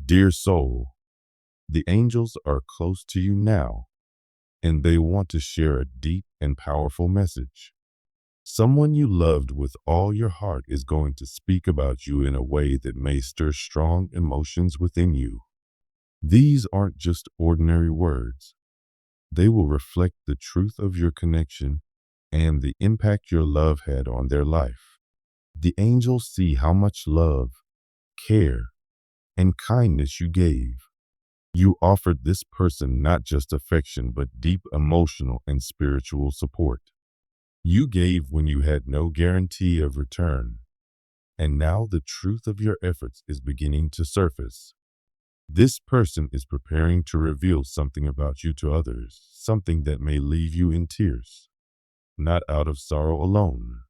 Dear soul, the angels are close to you now, and they want to share a deep and powerful message. Someone you loved with all your heart is going to speak about you in a way that may stir strong emotions within you. These aren't just ordinary words. They will reflect the truth of your connection and the impact your love had on their life. The angels see how much love, care, and kindness you gave. You offered this person not just affection, but deep emotional and spiritual support. You gave when you had no guarantee of return, and now the truth of your efforts is beginning to surface. This person is preparing to reveal something about you to others, something that may leave you in tears, not out of sorrow alone,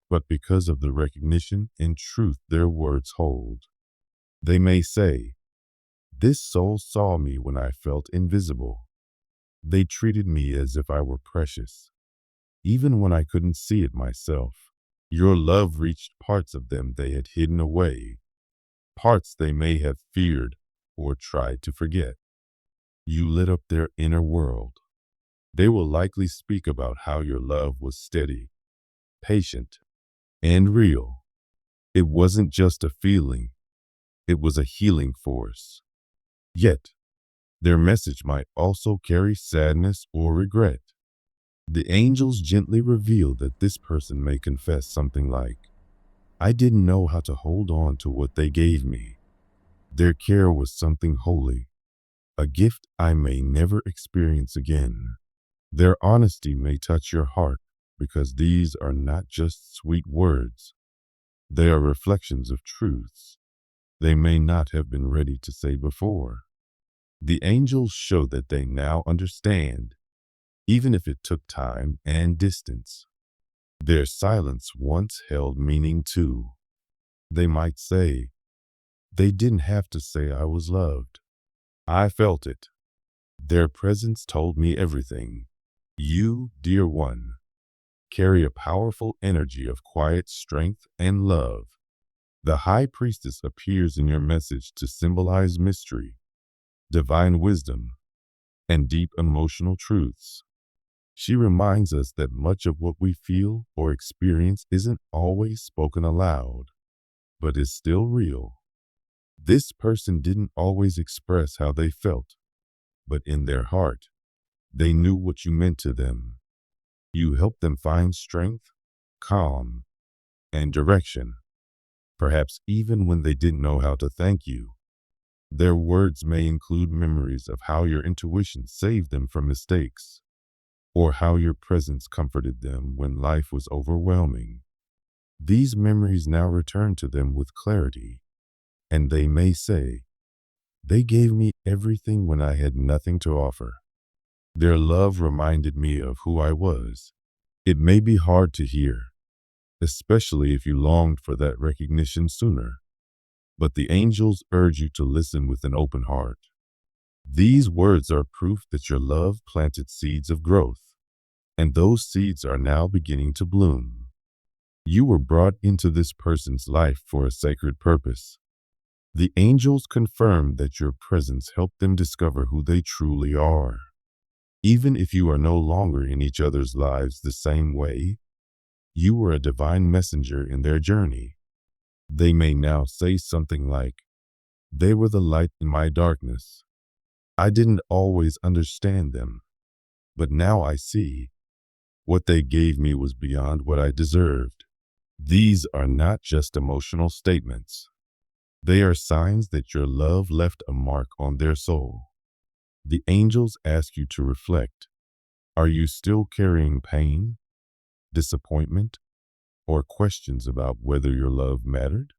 but because of the recognition and truth their words hold. They may say, "This soul saw me when I felt invisible. They treated me as if I were precious, even when I couldn't see it myself." Your love reached parts of them they had hidden away, parts they may have feared or tried to forget. You lit up their inner world. They will likely speak about how your love was steady, patient, and real. It wasn't just a feeling, it was a healing force. Yet, their message might also carry sadness or regret. The angels gently reveal that this person may confess something like, "I didn't know how to hold on to what they gave me. Their care was something holy, a gift I may never experience again." Their honesty may touch your heart because these are not just sweet words. They are reflections of truths they may not have been ready to say before. The angels show that they now understand, even if it took time and distance. Their silence once held meaning too. They might say, "They didn't have to say I was loved. I felt it. Their presence told me everything." You, dear one, carry a powerful energy of quiet strength and love. The high priestess appears in your message to symbolize mystery, divine wisdom, and deep emotional truths. She reminds us that much of what we feel or experience isn't always spoken aloud, but is still real. This person didn't always express how they felt, but in their heart, they knew what you meant to them. You helped them find strength, calm, and direction, perhaps even when they didn't know how to thank you. Their words may include memories of how your intuition saved them from mistakes, or how your presence comforted them when life was overwhelming. These memories now return to them with clarity, and they may say, "They gave me everything when I had nothing to offer. Their love reminded me of who I was." It may be hard to hear, especially if you longed for that recognition sooner, but the angels urge you to listen with an open heart. These words are proof that your love planted seeds of growth, and those seeds are now beginning to bloom. You were brought into this person's life for a sacred purpose. The angels confirm that your presence helped them discover who they truly are. Even if you are no longer in each other's lives the same way, you were a divine messenger in their journey. They may now say something like, "They were the light in my darkness. I didn't always understand them, but now I see. What they gave me was beyond what I deserved." These are not just emotional statements. They are signs that your love left a mark on their soul. The angels ask you to reflect. Are you still carrying pain, disappointment, or questions about whether your love mattered?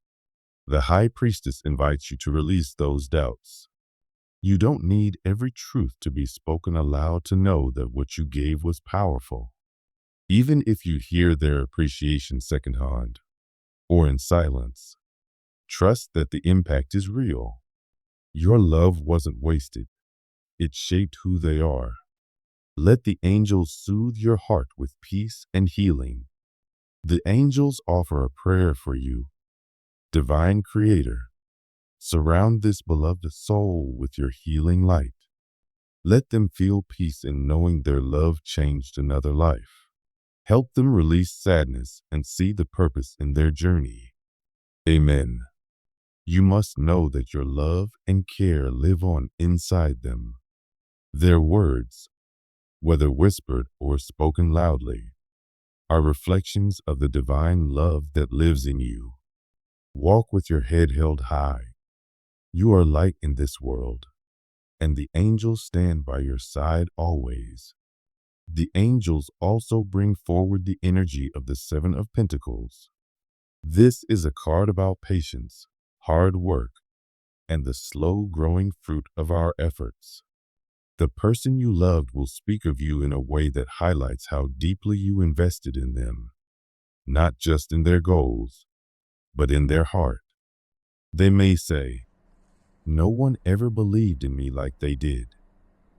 The high priestess invites you to release those doubts. You don't need every truth to be spoken aloud to know that what you gave was powerful. Even if you hear their appreciation secondhand or in silence, trust that the impact is real. Your love wasn't wasted. It shaped who they are. Let the angels soothe your heart with peace and healing. The angels offer a prayer for you. Divine Creator, Surround this beloved soul with your healing light. Let them feel peace in knowing their love changed another life. Help them release sadness and see the purpose in their journey. Amen. You must know that your love and care live on inside them. Their words, whether whispered or spoken loudly, are reflections of the divine love that lives in you. Walk with your head held high. You are light in this world, and the angels stand by your side always. The angels also bring forward the energy of the Seven of Pentacles. This is a card about patience, hard work, and the slow growing fruit of our efforts. The person you loved will speak of you in a way that highlights how deeply you invested in them, not just in their goals, but in their heart. They may say, "No one ever believed in me like they did.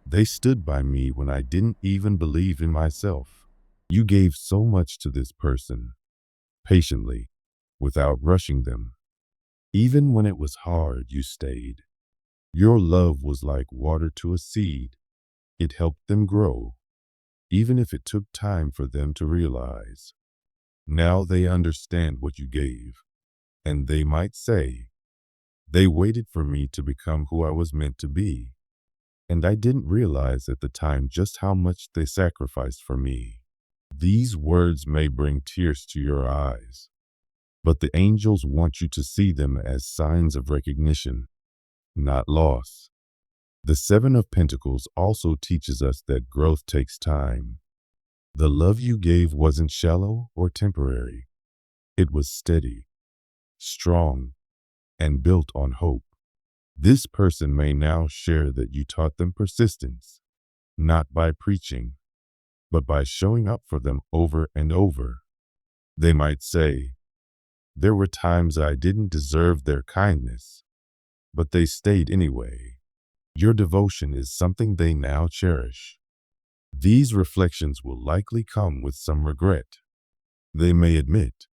They stood by me when I didn't even believe in myself." You gave so much to this person, patiently, without rushing them. Even when it was hard, you stayed. Your love was like water to a seed. It helped them grow, even if it took time for them to realize. Now they understand what you gave, and they might say, "They waited for me to become who I was meant to be, and I didn't realize at the time just how much they sacrificed for me." These words may bring tears to your eyes, but the angels want you to see them as signs of recognition, not loss. The Seven of Pentacles also teaches us that growth takes time. The love you gave wasn't shallow or temporary. It was steady, strong, and built on hope. This person may now share that you taught them persistence, not by preaching, but by showing up for them over and over. They might say, "There were times I didn't deserve their kindness, but they stayed anyway." Your devotion is something they now cherish. These reflections will likely come with some regret. They may admit,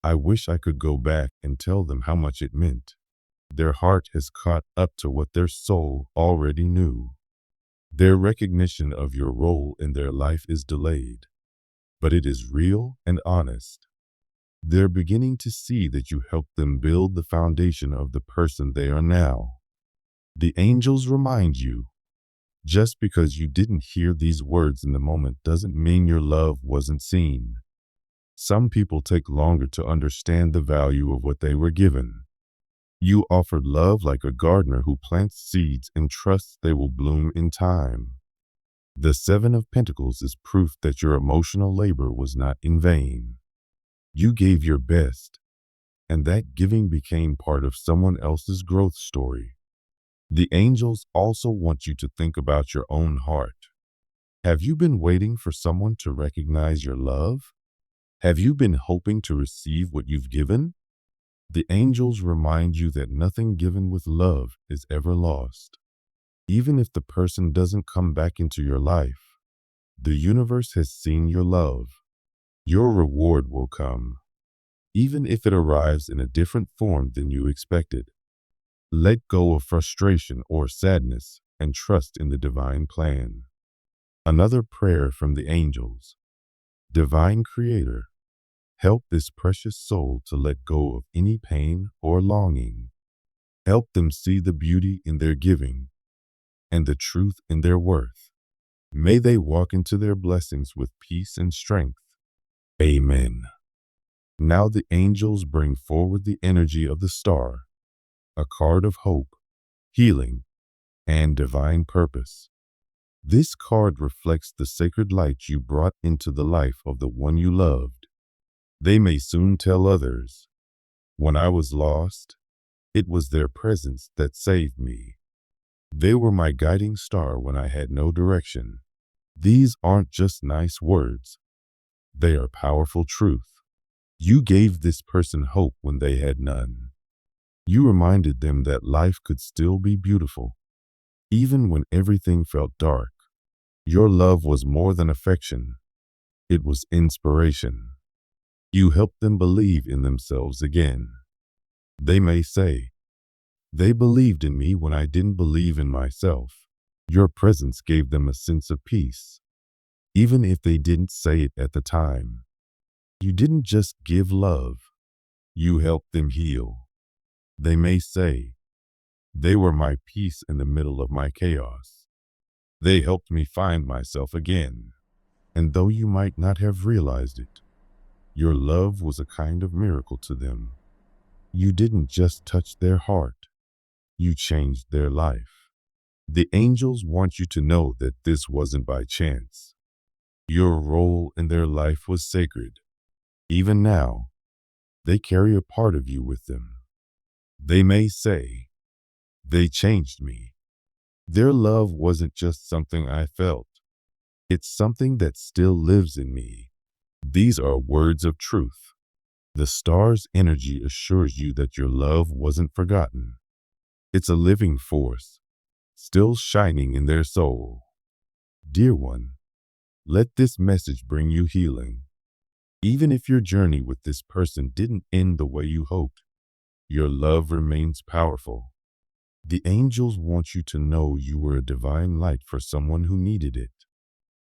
"I wish I could go back and tell them how much it meant." Their heart has caught up to what their soul already knew. Their recognition of your role in their life is delayed, but it is real and honest. They're beginning to see that you helped them build the foundation of the person they are now. The angels remind you, just because you didn't hear these words in the moment doesn't mean your love wasn't seen. Some people take longer to understand the value of what they were given. You offered love like a gardener who plants seeds and trusts they will bloom in time. The Seven of Pentacles is proof that your emotional labor was not in vain. You gave your best, and that giving became part of someone else's growth story. The angels also want you to think about your own heart. Have you been waiting for someone to recognize your love? Have you been hoping to receive what you've given? The angels remind you that nothing given with love is ever lost. Even if the person doesn't come back into your life, the universe has seen your love. Your reward will come, even if it arrives in a different form than you expected. Let go of frustration or sadness and trust in the divine plan. Another prayer from the angels. Divine Creator, help this precious soul to let go of any pain or longing. Help them see the beauty in their giving and the truth in their worth. May they walk into their blessings with peace and strength. Amen. Now the angels bring forward the energy of the star, a card of hope, healing, and divine purpose. This card reflects the sacred light you brought into the life of the one you loved. They may soon tell others, "When I was lost, it was their presence that saved me. They were my guiding star when I had no direction." These aren't just nice words. They are powerful truth. You gave this person hope when they had none. You reminded them that life could still be beautiful, even when everything felt dark. Your love was more than affection. It was inspiration. You helped them believe in themselves again. They may say, They believed in me when I didn't believe in myself. Your presence gave them a sense of peace, even if they didn't say it at the time. You didn't just give love, you helped them heal. They may say, they were my peace in the middle of my chaos. They helped me find myself again. And though you might not have realized it, your love was a kind of miracle to them. You didn't just touch their heart, you changed their life. The angels want you to know that this wasn't by chance. Your role in their life was sacred. Even now, they carry a part of you with them. They may say, they changed me. Their love wasn't just something I felt. It's something that still lives in me. These are words of truth. The star's energy assures you that your love wasn't forgotten. It's a living force, still shining in their soul. Dear one, let this message bring you healing. Even if your journey with this person didn't end the way you hoped, your love remains powerful. The angels want you to know you were a divine light for someone who needed it.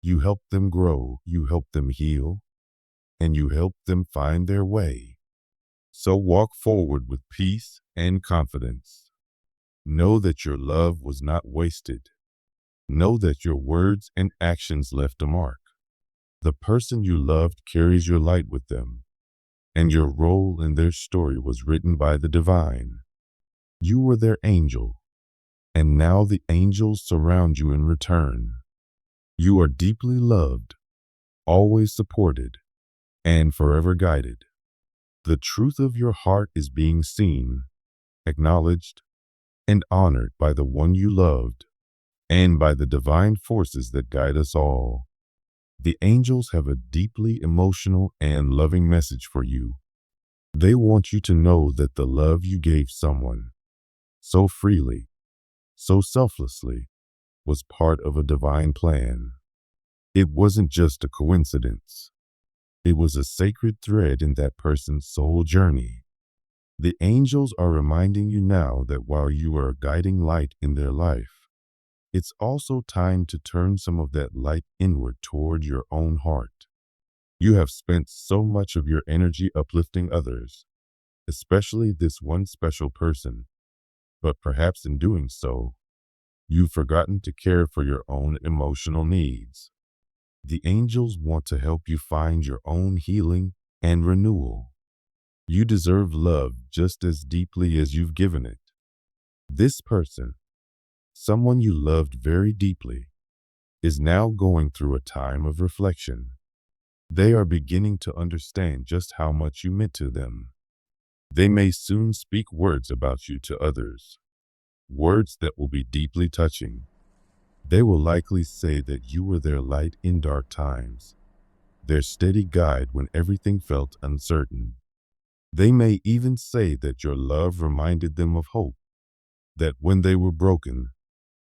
You helped them grow, you helped them heal, and you helped them find their way. So walk forward with peace and confidence. Know that your love was not wasted. Know that your words and actions left a mark. The person you loved carries your light with them, and your role in their story was written by the divine. You were their angel, and now the angels surround you in return. You are deeply loved, always supported, and forever guided. The truth of your heart is being seen, acknowledged, and honored by the one you loved, and by the divine forces that guide us all. The angels have a deeply emotional and loving message for you. They want you to know that the love you gave someone, so freely, so selflessly, was part of a divine plan. It wasn't just a coincidence. It was a sacred thread in that person's soul journey. The angels are reminding you now that while you are a guiding light in their life, it's also time to turn some of that light inward toward your own heart. You have spent so much of your energy uplifting others, especially this one special person, but perhaps in doing so, you've forgotten to care for your own emotional needs. The angels want to help you find your own healing and renewal. You deserve love just as deeply as you've given it. This person, someone you loved very deeply, is now going through a time of reflection. They are beginning to understand just how much you meant to them. They may soon speak words about you to others, words that will be deeply touching. They will likely say that you were their light in dark times, their steady guide when everything felt uncertain. They may even say that your love reminded them of hope, that when they were broken,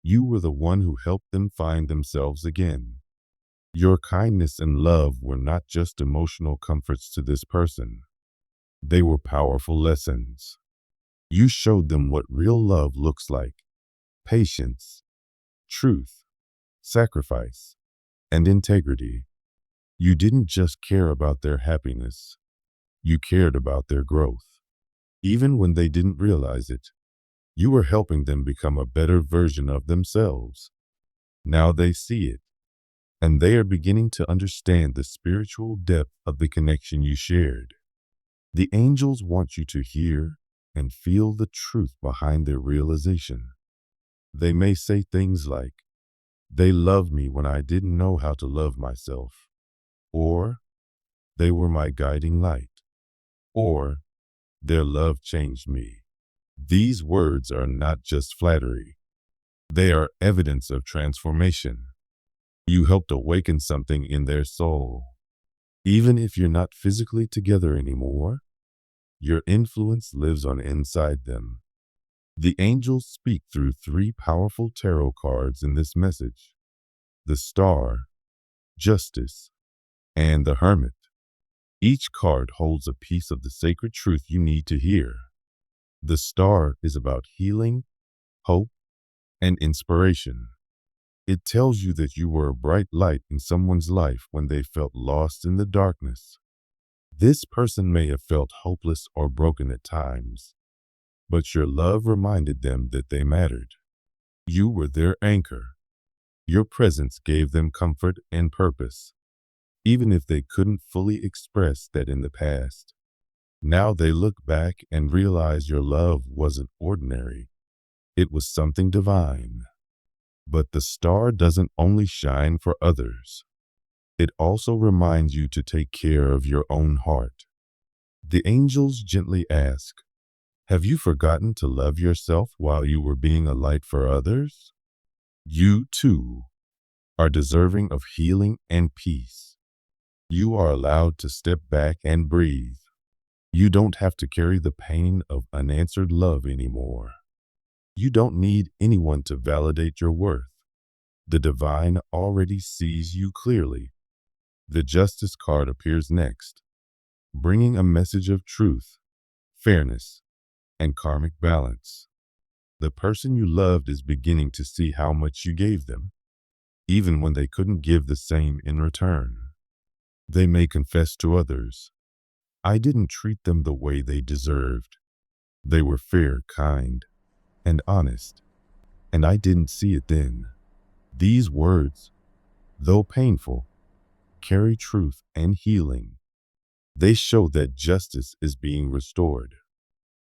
you were the one who helped them find themselves again. Your kindness and love were not just emotional comforts to this person. They were powerful lessons. You showed them what real love looks like: patience, truth, sacrifice, and integrity. You didn't just care about their happiness. You cared about their growth. Even when they didn't realize it, you were helping them become a better version of themselves. Now they see it, and they are beginning to understand the spiritual depth of the connection you shared. The angels want you to hear and feel the truth behind their realization. They may say things like, "They loved me when I didn't know how to love myself," or "They were my guiding light," or "Their love changed me." These words are not just flattery. They are evidence of transformation. You helped awaken something in their soul. Even if you're not physically together anymore, your influence lives on inside them. The angels speak through three powerful tarot cards in this message: the Star, Justice, and the Hermit. Each card holds a piece of the sacred truth you need to hear. The star is about healing, hope, and inspiration. It tells you that you were a bright light in someone's life when they felt lost in the darkness. This person may have felt hopeless or broken at times, but your love reminded them that they mattered. You were their anchor. Your presence gave them comfort and purpose, even if they couldn't fully express that in the past. Now they look back and realize your love wasn't ordinary. It was something divine. But the star doesn't only shine for others. It also reminds you to take care of your own heart. The angels gently ask, have you forgotten to love yourself while you were being a light for others? You, too, are deserving of healing and peace. You are allowed to step back and breathe. You don't have to carry the pain of unanswered love anymore. You don't need anyone to validate your worth. The divine already sees you clearly. The justice card appears next, bringing a message of truth, fairness, and karmic balance. The person you loved is beginning to see how much you gave them, even when they couldn't give the same in return. They may confess to others, I didn't treat them the way they deserved. They were fair, kind, and honest, and I didn't see it then. These words, though painful, carry truth and healing. They show that justice is being restored.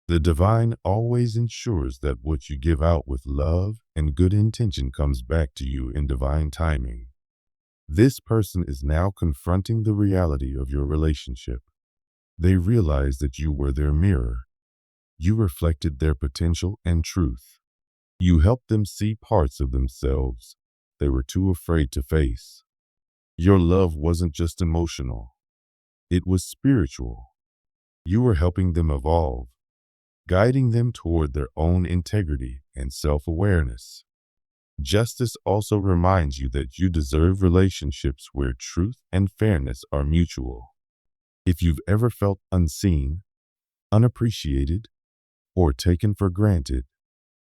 The divine always ensures that what you give out with love and good intention comes back to you in divine timing. This person is now confronting the reality of your relationship. They realize that you were their mirror. You reflected their potential and truth. You helped them see parts of themselves they were too afraid to face. Your love wasn't just emotional. It was spiritual. You were helping them evolve, guiding them toward their own integrity and self-awareness. Justice also reminds you that you deserve relationships where truth and fairness are mutual. If you've ever felt unseen, unappreciated, or taken for granted,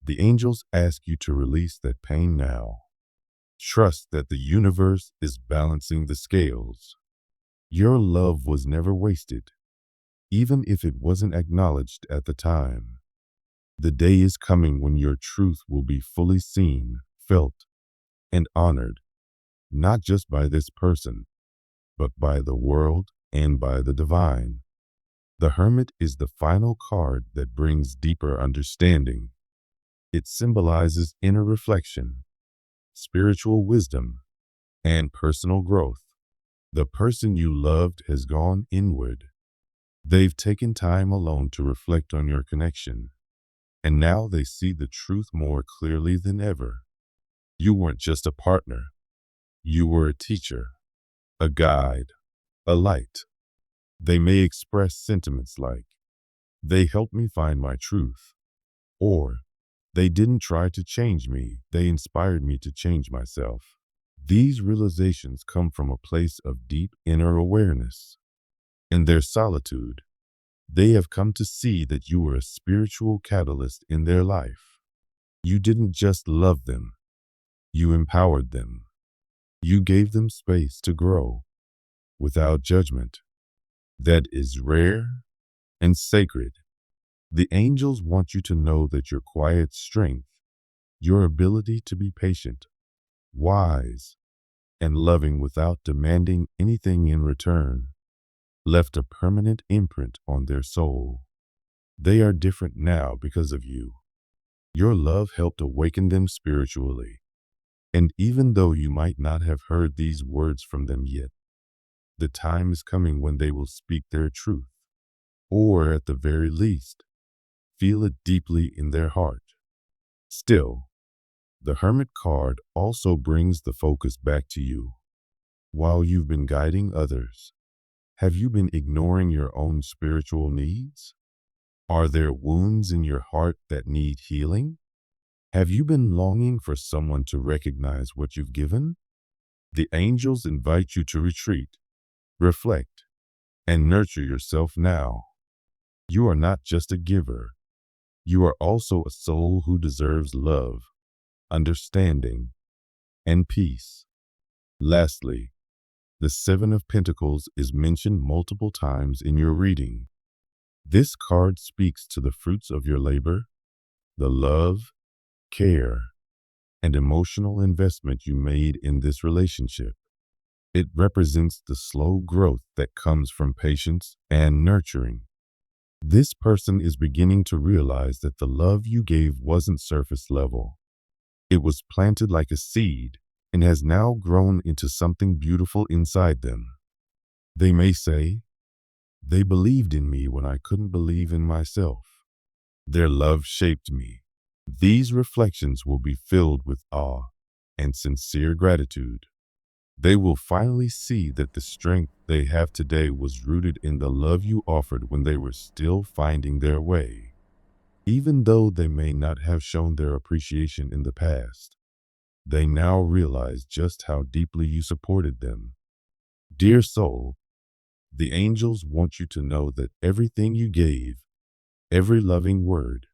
the angels ask you to release that pain now. Trust that the universe is balancing the scales. Your love was never wasted, even if it wasn't acknowledged at the time. The day is coming when your truth will be fully seen, felt, and honored, not just by this person, but by the world and by the divine. The Hermit is the final card that brings deeper understanding. It symbolizes inner reflection, spiritual wisdom, and personal growth. The person you loved has gone inward. They've taken time alone to reflect on your connection, and now they see the truth more clearly than ever. You weren't just a partner. You were a teacher, a guide, a light. They may express sentiments like, they helped me find my truth, or they didn't try to change me, they inspired me to change myself. These realizations come from a place of deep inner awareness. In their solitude, they have come to see that you were a spiritual catalyst in their life. You didn't just love them, you empowered them. You gave them space to grow without judgment. That is rare and sacred. The angels want you to know that your quiet strength, your ability to be patient, wise, and loving without demanding anything in return, left a permanent imprint on their soul. They are different now because of you. Your love helped awaken them spiritually. And even though you might not have heard these words from them yet, the time is coming when they will speak their truth, or at the very least, feel it deeply in their heart. Still, the Hermit card also brings the focus back to you. While you've been guiding others, have you been ignoring your own spiritual needs? Are there wounds in your heart that need healing? Have you been longing for someone to recognize what you've given? The angels invite you to retreat, reflect, and nurture yourself now. You are not just a giver. You are also a soul who deserves love, understanding, and peace. Lastly, the Seven of Pentacles is mentioned multiple times in your reading. This card speaks to the fruits of your labor, the love, care, and emotional investment you made in this relationship. It represents the slow growth that comes from patience and nurturing. This person is beginning to realize that the love you gave wasn't surface level. It was planted like a seed and has now grown into something beautiful inside them. They may say, "They believed in me when I couldn't believe in myself. Their love shaped me." These reflections will be filled with awe and sincere gratitude. They will finally see that the strength they have today was rooted in the love you offered when they were still finding their way. Even though they may not have shown their appreciation in the past, they now realize just how deeply you supported them. Dear soul, the angels want you to know that everything you gave, every loving word,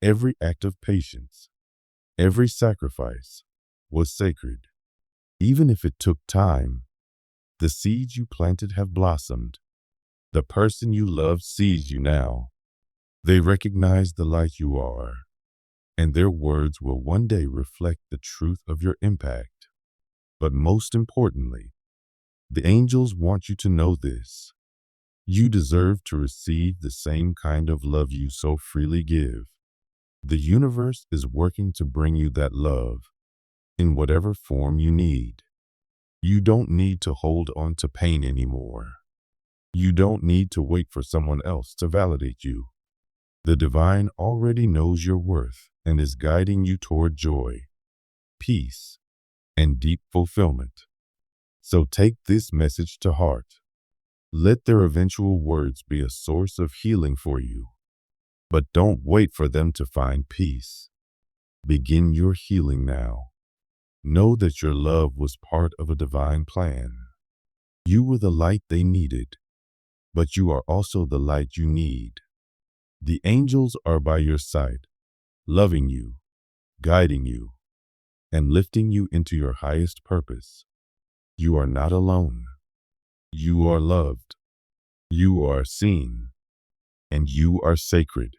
every act of patience, every sacrifice, was sacred. Even if it took time, the seeds you planted have blossomed. The person you love sees you now. They recognize the light you are, and their words will one day reflect the truth of your impact. But most importantly, the angels want you to know this. You deserve to receive the same kind of love you so freely give. The universe is working to bring you that love in whatever form you need. You don't need to hold on to pain anymore. You don't need to wait for someone else to validate you. The divine already knows your worth and is guiding you toward joy, peace, and deep fulfillment. So take this message to heart. Let their eventual words be a source of healing for you. But don't wait for them to find peace. Begin your healing now. Know that your love was part of a divine plan. You were the light they needed, but you are also the light you need. The angels are by your side, loving you, guiding you, and lifting you into your highest purpose. You are not alone. You are loved. You are seen. And you are sacred.